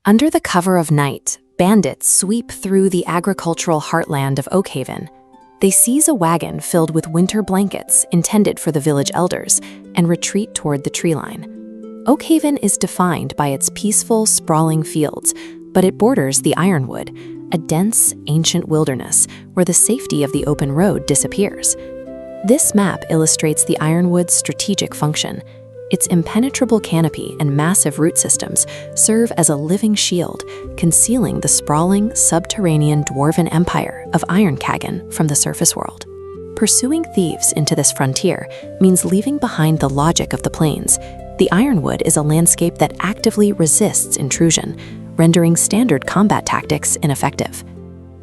Under the cover of night, bandits sweep through the agricultural heartland of Oakhaven. They seize a wagon filled with winter blankets intended for the village elders and retreat toward the tree line. Oakhaven is defined by its peaceful, sprawling fields, but it borders the Ironwood, a dense, ancient wilderness where the safety of the open road disappears. This map illustrates the Ironwood's strategic function. Its impenetrable canopy and massive root systems serve as a living shield, concealing the sprawling, subterranean dwarven empire of Ironkagen from the surface world. Pursuing thieves into this frontier means leaving behind the logic of the plains. The Ironwood is a landscape that actively resists intrusion, rendering standard combat tactics ineffective.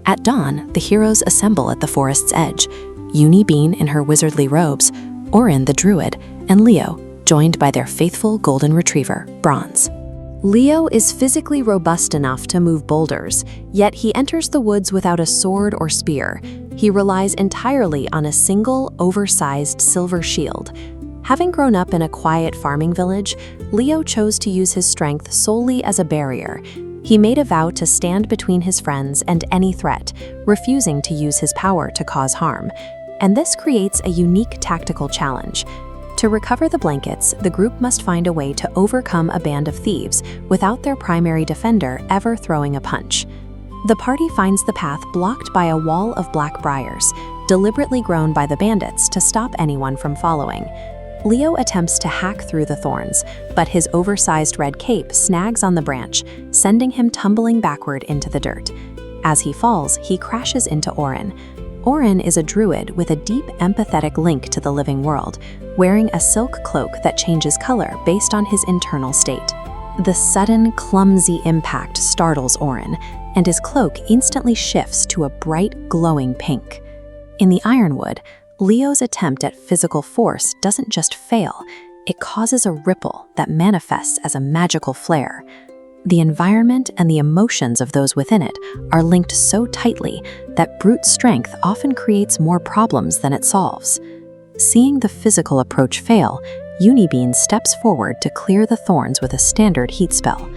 At dawn, the heroes assemble at the forest's edge, Uni Bean in her wizardly robes, Orin the druid, and Leo, joined by their faithful golden retriever, Bronze. Leo is physically robust enough to move boulders, yet he enters the woods without a sword or spear. He relies entirely on a single, oversized silver shield. Having grown up in a quiet farming village, Leo chose to use his strength solely as a barrier. He made a vow to stand between his friends and any threat, refusing to use his power to cause harm. And this creates a unique tactical challenge. To recover the blankets, the group must find a way to overcome a band of thieves without their primary defender ever throwing a punch. The party finds the path blocked by a wall of black briars, deliberately grown by the bandits to stop anyone from following. Leo attempts to hack through the thorns, but his oversized red cape snags on the branch, sending him tumbling backward into the dirt. As he falls, he crashes into Orin. Orin is a druid with a deep, empathetic link to the living world, wearing a silk cloak that changes color based on his internal state. The sudden, clumsy impact startles Orin, and his cloak instantly shifts to a bright, glowing pink. In the Ironwood, Leo's attempt at physical force doesn't just fail, it causes a ripple that manifests as a magical flare. The environment and the emotions of those within it are linked so tightly that brute strength often creates more problems than it solves. Seeing the physical approach fail, Uni Bean steps forward to clear the thorns with a standard heat spell.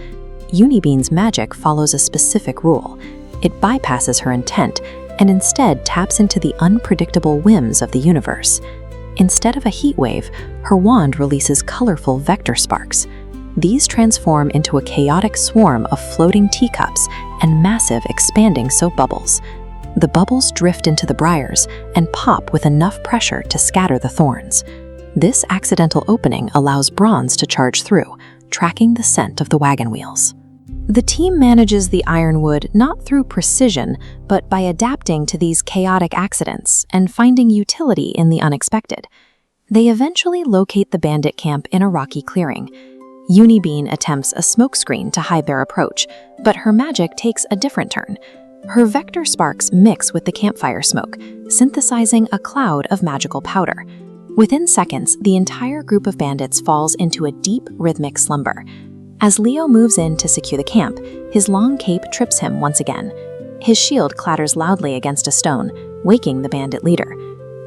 Uni Bean's magic follows a specific rule. It bypasses her intent and instead taps into the unpredictable whims of the universe. Instead of a heat wave, her wand releases colorful vector sparks. These transform into a chaotic swarm of floating teacups and massive expanding soap bubbles. The bubbles drift into the briars and pop with enough pressure to scatter the thorns. This accidental opening allows Bronze to charge through, tracking the scent of the wagon wheels. The team manages the Ironwood not through precision, but by adapting to these chaotic accidents and finding utility in the unexpected. They eventually locate the bandit camp in a rocky clearing. Uni Bean attempts a smokescreen to hide their approach, but her magic takes a different turn. Her vector sparks mix with the campfire smoke, synthesizing a cloud of magical powder. Within seconds, the entire group of bandits falls into a deep, rhythmic slumber. As Leo moves in to secure the camp, his long cape trips him once again. His shield clatters loudly against a stone, waking the bandit leader.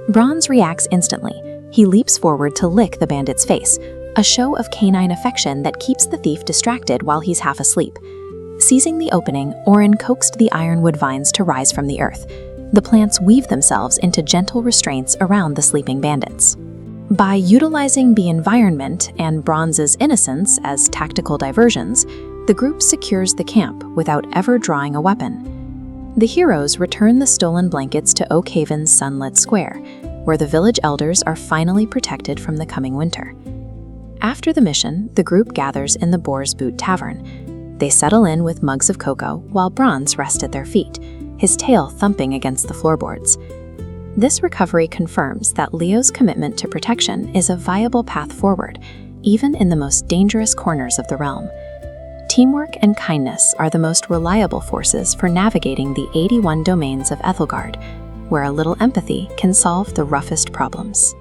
Bronze reacts instantly. He leaps forward to lick the bandit's face, a show of canine affection that keeps the thief distracted while he's half asleep. Seizing the opening, Orin coaxed the ironwood vines to rise from the earth. The plants weave themselves into gentle restraints around the sleeping bandits. By utilizing the environment and Bronze's innocence as tactical diversions, the group secures the camp without ever drawing a weapon. The heroes return the stolen blankets to Oakhaven's sunlit square, where the village elders are finally protected from the coming winter. After the mission, the group gathers in the Boar's Boot Tavern. They settle in with mugs of cocoa while Bronze rests at their feet, his tail thumping against the floorboards. This recovery confirms that Leo's commitment to protection is a viable path forward, even in the most dangerous corners of the realm. Teamwork and kindness are the most reliable forces for navigating the 81 domains of Ethelgard, where a little empathy can solve the roughest problems.